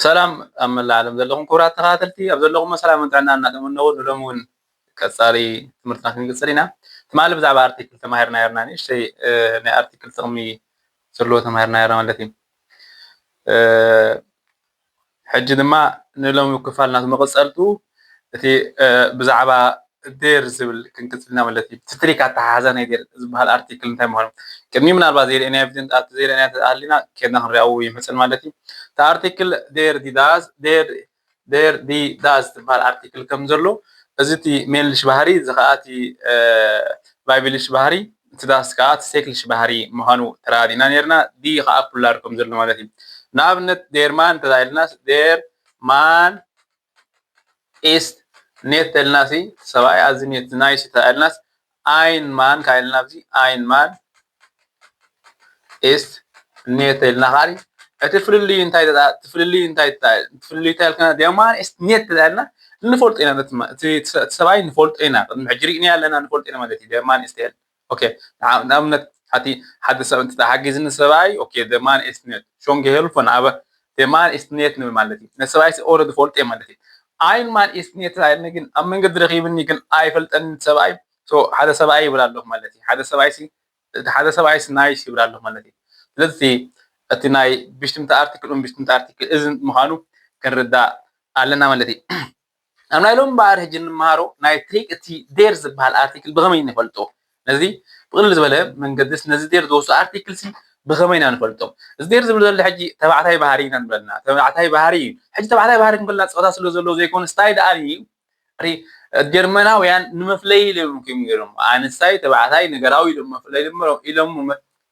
ሰላም ኣብ መላእ ዓለም ዘለኹም ክቡራት ተኸታተልቲ ኣብ ዘለኹም ሰላም ጥዕና እናተመነው ንሎሚ እውን ቀፃሊ ትምህርትና ክንቅፅል ኢና ትማሊ ብዛዕባ ኣርቲክል ተማሂርና ነርና ንእሽተይ ናይ ኣርቲክል ጥቕሚ ዘለዎ ተማሂርና ነርና ማለት እዩ ሕጂ ድማ ንሎሚ ክፋል ናቱ መቐፀልቱ እቲ ብዛዕባ ዴር ዝብል ክንቅፅልና ማለት እዩ ትትሪክ ኣተሓሓዛ ናይ ዴር ዝበሃል ኣርቲክል እንታይ ምዃኑ ቅድሚ ምናልባት ዘይርአናዮ ቪድዮ ዘይርአናዮ ተኣሊና ከድና ክንሪኦ ይምፅል ማለት እዩ እቲ ኣርቲክል ዴር ዲ ዳዝ ትበሃል ኣርቲክል ከም ዘሎ እዚ እቲ ሜንልሽ ባህሪ እዚ ከዓ እቲ ባይብልሽ ባህሪ እቲ ዳስ ከዓ እቲ ሴክልሽ ባህሪ ምዃኑ ተራዲእና ነርና ዲ ከዓ ፑላር ከም ዘሎ ማለት እዩ ንኣብነት ዴርማን እንተኢልናስ ዴር ማን ኢስት ኔት ተልናሲ ሰብኣይ ኣብዚ ኔት ናይስ ተልናስ ein Mann kein Nabzi ein Mann ist ኔት ተልና ኻሪ እቲ ፍልልይ እንታይ ትፍልልይ እንታይ ትፍልልይ ታልከና der Mann ist ኔት ተልና ንፈልጥ ኢና እቲ ሰብኣይ ንፈልጥ ኢና ሕጂ ሪእና ኣለና ንፈልጥ ኢና ማለት እዩ der Mann ist ኦኬ ንኣብነት ሓደ ሰብ እንትሓጊዝኒ ሰብኣይ ኦኬ der Mann ist ኔት schon geholfen aber der Mann ist ኔት ንብል ማለት እዩ ነሰብኣይ ኦልሬዲ ፈልጥ እየ ማለት እዩ ein Mann ist ኔት ታልና ግን ኣብ መንገዲ ረኺብኒ ግን ኣይፈልጠኒ ሰብኣይ ሶ ሓደ ሰብኣይ ይብላ ኣለኹ ማለት እዩ ሓደ ሰብኣይ ናይስ ይብላ ኣለኹ ማለት እዩ ስለዚ እቲ ናይ ብሽትምቲ ኣርቲክል እዚ ምዃኑ ክንርዳእ ኣለና ማለት እዩ ኣብ ናይ ሎሚ በዓር ሕጂ እንመሃሮ ናይ ትሪክ እቲ ዴር ዝበሃል ኣርቲክል ብኸመይ ንፈልጦ ነዚ ብቕልል ዝበለ መንገድስ ነዚ ዴር ዝወስዱ ኣርቲክልሲ ብኸመይ ኢና ንፈልጦ እዚ ዴር ዝብል ዘሎ ሕጂ ተባዕታይ ባህሪ ኢና ንብለና ተባዕታይ ባህሪ እዩ ሕጂ ተባዕታይ ባህሪ ክንበልና ፀወታ ስለ ዘለዎ ዘይኮነ ስታይ ደኣኒ እዩ ጀርመናውያን ንመፍለይ ኢሎም ገይሮም ኣንስታይ ተባዕታይ ነገራዊ ኢሎም መፍለይ ኢሎም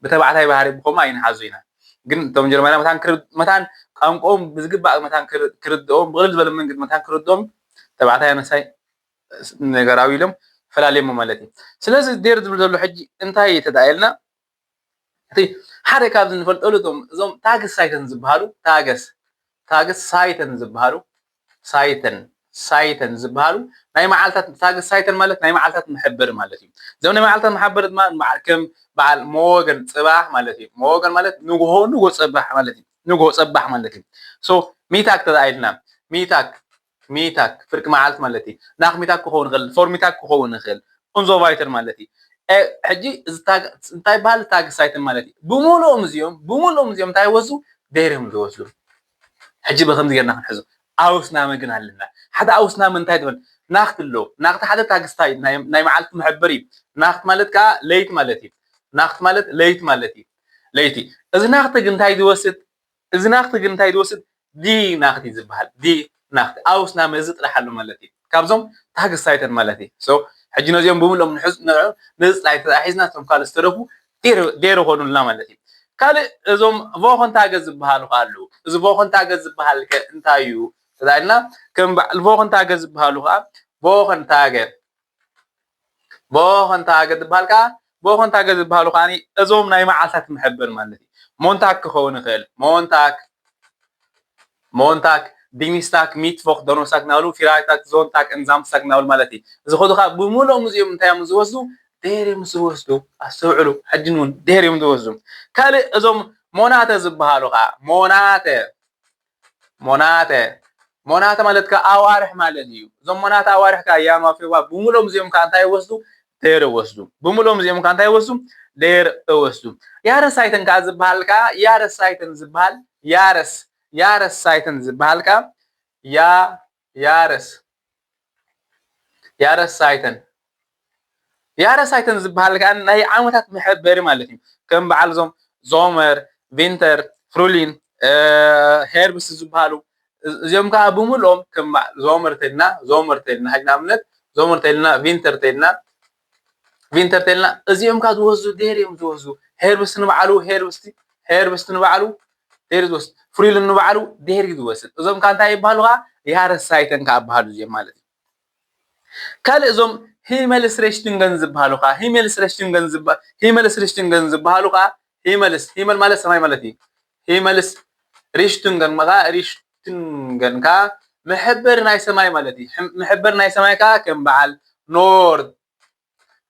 ብተባዕታይ ባህሪ ብኸማ ይንሓዙ ኢና ግን እቶም ጀርመናውያን መታን ቋንቋኦም ብዝግባእ መታን ክርድኦም ብቕልል ዝበለ መንገዲ መታን ክርድኦም ተባዕታይ ኣንስታይ ነገራዊ ኢሎም ፈላለዮም ማለት እዩ ስለዚ ዴር ዝብል ዘሎ ሕጂ እንታይ ተዳኢልና እቲ ሓደ ካብ ንፈልጠሉ እዞም ታግስ ሳይተን ዝበሃሉ ታግስ ሳይተን ዝበሃሉ ናይ መዓልታት ታግስ ሳይተን ማለት ናይ መዓልታት መሐበር ማለት እዩ እዞም ናይ መዓልታት መሐበር ድማ ከም በዓል ሞወገን ፅባሕ ማለት እዩ ሞወገን ማለት ንግሆ ፀባሕ ማለት እዩ ንግሆ ፀባሕ ማለት እዩ ሶ ሚታክ ተዳኢልና ሚታክ ፍርቂ መዓልት ማለት እዩ ናኽ ሚታክ ክኸውን ይኽእል ፎርሚታክ ክኸውን ይኽእል እንዞ ቫይተር ማለት እዩ ሕጂ እንታይ በሃል ታግስ ሳይተን ማለት እዩ ብምሉኦም እዚኦም እንታይ ይወስዱ ዴርዮም ዝወስዱ ሕጂ ብከምዚ ጌርና ክንሕዞ ኣውስናመ ግን ኣለና ሓደ ኣውስናመ እንታይ ትብል ናኽቲ ኣሎ ናኽቲ ሓደ ታግስታይ ናይ መዓልቲ መሐበር እዩ ናኽቲ ማለት ከዓ ለይቲ ማለት እዩ ናኽቲ ማለት ለይቲ ማለት እዩ ለይቲ እዚ ናኽቲ ግን እንታይ ዝወስድ ዲ ናኽቲ ዝበሃል ዲ ናኽቲ ኣውስናመ እዚ ጥራሕ ኣሎ ማለት እዩ ካብዞም ታግስ ሳይተን ማለት እዩ ሶ ሕጂ ነዚኦም ብምሎም ንሕዝ ነዚ ጥራሕ ተዛሒዝና እቶም ካልእ ዝተረፉ ዴር ይኾኑልና ማለት እዩ ካልእ እዞም ቮኸንታገዝ ዝበሃሉ ኣለዉ እዚ ቮኸንታገዝ ዝበሃል ከ እንታይ እዩ ተዳኢልና ከም በዓል ቮኸንታገዝ ዝበሃሉ ከዓ ቮኸንታገዝ ዝበሃል ከዓ ቮኸንታገዝ ዝበሃሉ ከዓ እዞም ናይ መዓልታት መሐበር ማለት እዩ ሞንታክ ክኸውን ይኽእል ሞንታክ ዲኒስታክ ሚትቮክ ዶኖስታክ ናብሉ ፊራይታክ ዞንታክ እንዛምስታክ ናብሉ ማለት እዩ እዚ ኸዱ ከዓ ብምሉኦም እዚኦም እንታይ እዮም ዝወስዱ ዴርዮም ዝወስዱ ኣስተውዕሉ ሕጂ እውን ዴርዮም ዝወስዱ ካልእ እዞም ሞናተ ዝበሃሉ ከዓ ሞናተ ማለት ከዓ ኣዋርሕ ማለት እዩ እዞም ሞናተ ኣዋርሕ ከዓ ያማ ፌብሩዋሪ ብምሉኦም እዚኦም ከዓ እንታይ ይወስዱ ዴር ይወስዱ ብምሉኦም እዚኦም ከዓ እንታይ ይወስዱ ዴር ይወስዱ ያረስ ሳይተን ከዓ ዝበሃል ከዓ ያረስ ሳይተን ዝበሃል ከዓ ያረስ ሳይተን ዝበሃል ከዓ ናይ ዓመታት መሐበሪ ማለት እዩ ከም በዓል እዞም ዞመር ቪንተር ፍሩሊን ሄርብስ ዝበሃሉ እዚኦም ከዓ ብምሉኦም ከም ዞመር ተልና ሕጂ ንኣብነት ዞመር ተልና ቪንተር ተልና እዚኦም ከዓ ዝወስዱ ዴር እዮም ዝወስዱ ሄርብስ ንበዓሉ ዴር ዝወስድ ፍሩሊን ንበዓሉ ዴር እዩ ዝወስድ እዞም ከዓ እንታይ ይበሃሉ ከዓ ያረስ ሳይተን ከዓ በሃሉ እዚኦም ማለት እዩ ካልእ እዞም ሂመልስ ሬሽቲንገን ዝበሃሉ ከዓ ሂመልስ ሂመል ማለት ሰማይ ማለት እዩ ሂመልስ ሪሽቱንገን ከዓ መሐበር ናይ ሰማይ ማለት እዩ መሐበር ናይ ሰማይ ከዓ ከም በዓል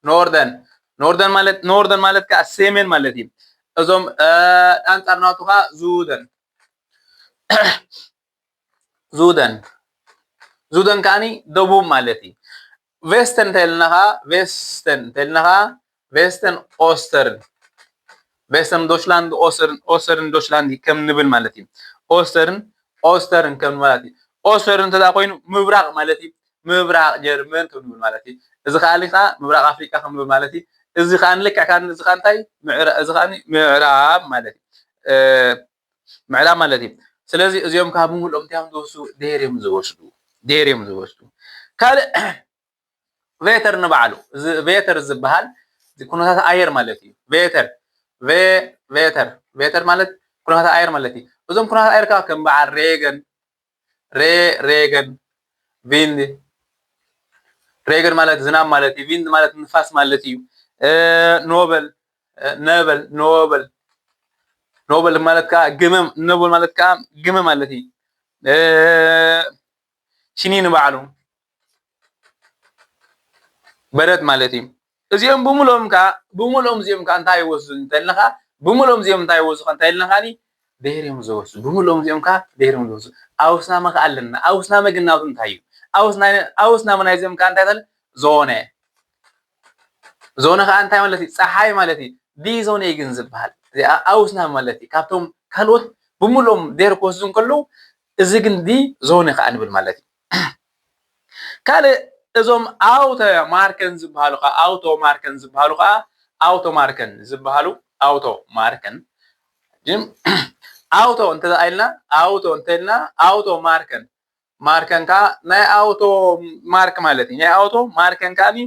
ኖርደን ማለት ከዓ ሰሜን ማለት እዩ እዞም ኣንጻር ናቱ ከዓ ዙደን زودن كاني دبوب مالتي فيستن تلنها فيستن أوسترن فيستن دوشلاند أوسترن دوشلاند كم نبل مالتي أوسترن كم مالتي أوسترن تدا كوين مبرق مالتي مبرق جرمن كم نبل مالتي إذا خالصا مبرق أفريقيا كم نبل مالتي إذا خان لك كان إذا خان تاي إذا خان معراب مالتي معراب مالتي سلازي إذا يوم كابون الأمتحان دوسو ديريم زوجتو كان فيتر نبعلو فيتر زبهال كنوتات اير مالتي فيتر مالت كنوتات اير مالتي وزم كنوتات اير كا كم بعد ريغن فيند ريغن مالت زنام مالتي فيند مالت نفاس مالتي نوبل مالت كا جمم نوبل مالت كا جمم مالتي شنين بعلو برد مالتي እዚኦም ብምሎም እዚኦም ካ እንታይ ይወስዱ እንተልናኻ ብምሎም እዚኦም እንታይ ይወስዱ እንተልናኻኒ ድሄርዮም ዝወስዱ ብምሎም እዚኦም ካ ድሄርዮም ዝወስዱ ኣውስናመ ካ ኣለና ኣውስናመ ግን ናቱ እንታይ እዩ ኣውስናመ ናይ እዚኦም ካ እንታይ ተል ዞነ ካ እንታይ ማለት እዩ ፀሓይ ማለት እዩ ዲ ዞነ ግን ዝበሃል ኣውስናመ ማለት እዩ ካብቶም ካልኦት ብምሎም ድሄር ክወስዱ እንከለዉ እዚ ግን ዲ ዞነ ካ እንብል ማለት እዩ ካልእ እዞም ኣውቶ ማርከን ዝበሃሉ ጅም ኣውቶ እንተኢልና ኣውቶ ማርከን ካ ናይ ኣውቶ ማርክ ማለት እዩ ናይ ኣውቶ ማርከን ካኒ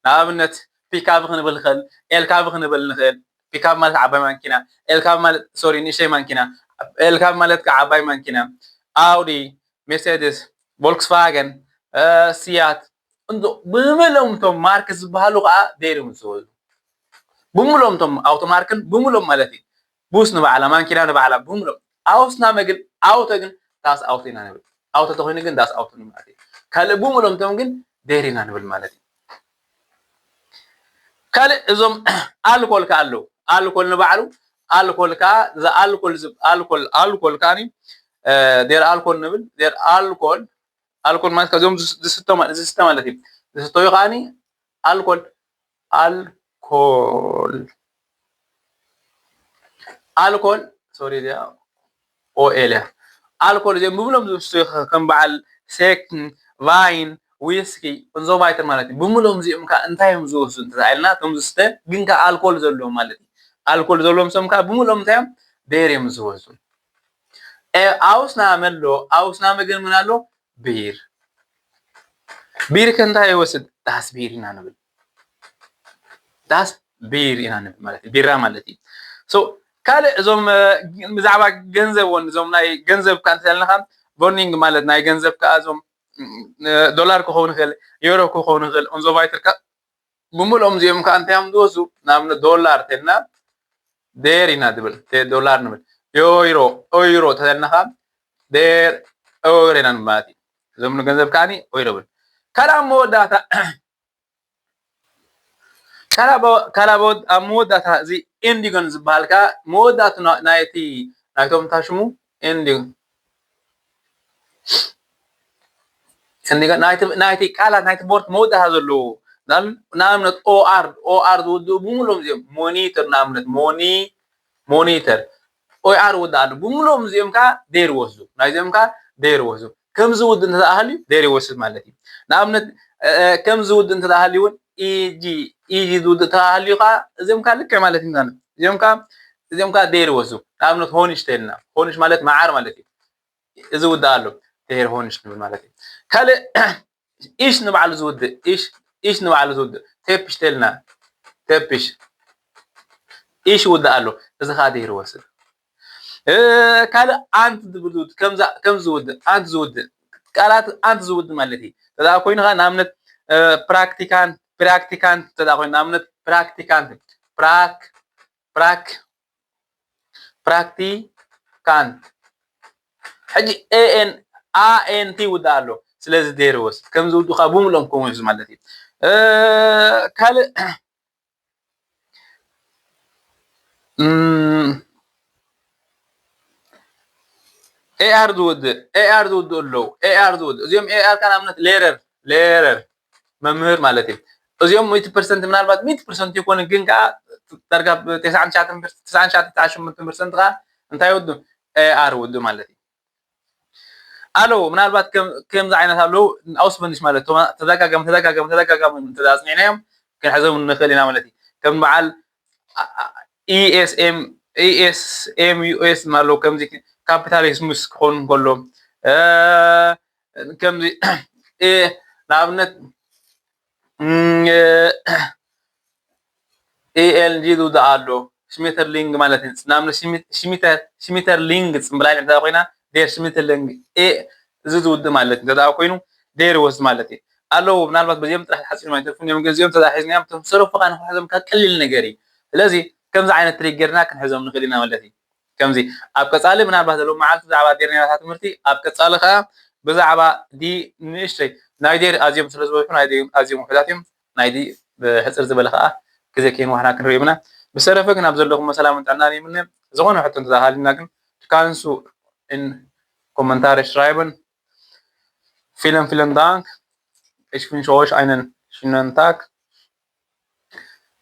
ንኣብነት ፒካፕ ክንብል ንኽእል ኤልካብ ክንብል ንኽእል ፒካፕ ማለት ዓባይ ማንኪና ኤልካብ ማለት ሶሪ ንእሽተይ ማንኪና ኤልካብ ማለት ከዓ ዓባይ ማንኪና ኣውዲ ሜርሴድስ ቮልክስቫገን ሲያት እንዶ ብምሎም ቶም ማርክ ዝበሃሉ ከዓ ደይሮም ዝወዙ ብምሎም ቶም ኣውቶ ማርክን ብምሎም ማለት እዩ ቡስ ንባዕላ ማንኪና ንባዕላ ብምሎም ኣውስናመ ግን ኣውቶ ግን ዳስ ኣውቶ ኢና ንብል ኣውቶ ተኮይኑ ግን ዳስ ኣውቶ ንብል ማለት እዩ ካልእ ብምሎም ቶም ግን ደይር ኢና ንብል ማለት እዩ ካልእ እዞም ኣልኮል ካ ኣለዉ ኣልኮል ንባዕሉ ኣልኮል ካ ኣልኮል ካኒ ደይር ኣልኮል ንብል ደይር ኣልኮል ማለት ከዚኦም ዝስተ ማለት እዩ ዝስተዩ ካኒ ኣልኮል ሶሪ ዲያ ኦኤልያ ኣልኮል እዚኦም ብምሎም ዝስተዩ ከም በዓል ሴክ ቫይን ዊስኪ እንዞባይተር ማለት እዩ ብምሎም እዚኦም ካ እንታይ እዮም ዝወስዱ እንተኢልና እቶም ዝስተ ግን ካ ኣልኮል ዘለዎም ማለት እዩ ኣልኮል ዘለዎም ሰም ካ ብምሎም እንታይ እዮም ደይር እዮም ዝወስዱ ኣውስናመ ኣሎ ኣውስናመ ግን ምን ኣሎ ቢር ከንታይ ይወስድ ዳስ ቢር ኢና ንብል ማለት እዩ ቢራ ማለት እዩ ሶ ካልእ እዞም ብዛዕባ ገንዘብ እውን እዞም ናይ ገንዘብ ካ እንተልናኻ ቮርኒንግ ማለት ናይ ገንዘብ ካ እዞም ዶላር ክኸውን ይኽእል ዩሮ ክኸውን ይኽእል እንዞባይተር ካ ብምልኦም እዚኦም ካ እንታይ እዮም ዝወስዱ ንኣብነት ዶላር ተልና ደይር ኢና ንብል ዶላር ንብል ዩሮ ተልናኻ ደይር ኦይሮ ኢና ንብል ማለት እዩ እዞም ንገንዘብ ካኒ ኦይሮ ብል ካልእ መወዳእታ እዚ ኢንዲጎን ዝበሃል ካ መወዳእቱ ናይቶም ታሽሙ ኢንዲጎን ናይቲ ቃላት ናይቲ ቦርት መወዳእታ ዘለዎ ንኣብነት ኦኣር ዝውድኡ ብምሎም እዚኦም ሞኒተር ንኣብነት ሞኒተር ኦኣር ውዳእ ኣሎ ብምሎም እዚኦም ካ ደይር ወስዱ ናይዚኦም ካ ደይር ወስዱ ከም ዝውድእ እንተሃልዩ ደይር ይወስድ ማለት እዩ ንኣብነት ከም ዝውድእ እንተሃልዩ እውን ኢጂ ዝውድእ እንተሃልዩ ካ እዚኦም ካ ልክዕ ማለት እዩ እዚኦም ካ ደይር ይወስዱ ንኣብነት ሆኒሽ ተልና ሆኒሽ ማለት መዓር ማለት እዩ እዚ ውዳእ ኣሎ ደይር ሆኒሽ ንብል ማለት እዩ ካልእ ኢሽ ንባዕሉ ዝውድእ ቴፕሽ ተልና ቴፕሽ ኢሽ ውዳእ ኣሎ እዚ ካ ደይር ይወስድ ካልእ ኣንት ዝብል ከም ዝውድእ ቃላት ኣንት ዝውድእ ማለት እዩ ተዳ ኮይኑ ካ ንኣብነት ፕራክቲካንት ተዳ ኮይኑ ንኣብነት ፕራክቲካንት ሕጂ ኣንቲ ውዳእ ኣሎ ስለዚ ደይር ይወስድ ከም ዝውድኡ ካ ብምሎም ከምኡ ይወስድ ማለት እዩ ካልእ AR ዝውድእ ኣለዉ AR ዝውድእ እዚኦም AR ካን ኣብነት ሌረር መምህር ማለት እዩ እዚኦም 100% ምናልባት 100% ይኮን ግን ከዓ ዳርጋ 99.98% ከዓ እንታይ ይውድኡ AR ውድእ ማለት እዩ الو ምናልባት ከምዚ ዓይነት ኣለዉ ኣውስበንሽ ማለት ተደጋጋሚ እንተዳፅኒዕናዮም ክንሕዞም ንኽእል ኢና ማለት እዩ ከም በዓል ESMUS ማለዉ ከምዚ ካፒታሊዝምስ ክኾን ከሎ ከምዚ ንኣብነት ALG ዝውዳእ ኣሎ ሽሜተርሊንግ ማለት እዩ ንኣብነት ሽሜተርሊንግ ፅምብላሊዕ እንተዳ ኮይና ዴር ሽሜተርሊንግ እዚ ዝውድእ ማለት እዩ እንተዳ ኮይኑ ዴር ወስ ማለት እዩ ኣለዉ ምናልባት በዚኦም ጥራሕ ሓፂር ማለት እዮም ግን እዚኦም ተዛሒዝናዮም ተሰረፉካ ንክሕዞም ቀሊል ነገር እዩ ስለዚ ከምዚ ዓይነት ትሪክ ጌርና ክንሕዞም ንኽእል ኢና ማለት እዩ ከምዚ ኣብ ቀፃሊ ምናልባት ዘለዉ መዓልቲ ብዛዕባ ዴር ናይ ትምህርቲ ኣብ ቀፃሊ ከዓ ብዛዕባ ዲ ንእሽተይ ናይ ዴር ኣዝዮም ስለ ዝበዝሑ ናይ ዴር ኣዝዮም ውሕዳት እዮም ናይ ዲ ብሕፅር ዝበለ ከዓ ግዜ ከይንዋሕና ክንሪኦ ኢና ብሰረፈ ግን ኣብ ዘለኹም ሰላምን ጥዕናን ይምነ ዝኾነ ሕቶ እንተሃልዩና ግን ትካንሱ in Kommentare schreiben. Vielen Dank. Ich wünsche euch einen schönen Tag.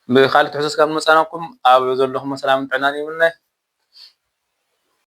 بخالد حسس كان مسانكم أو يزول لهم سلام تعناني منه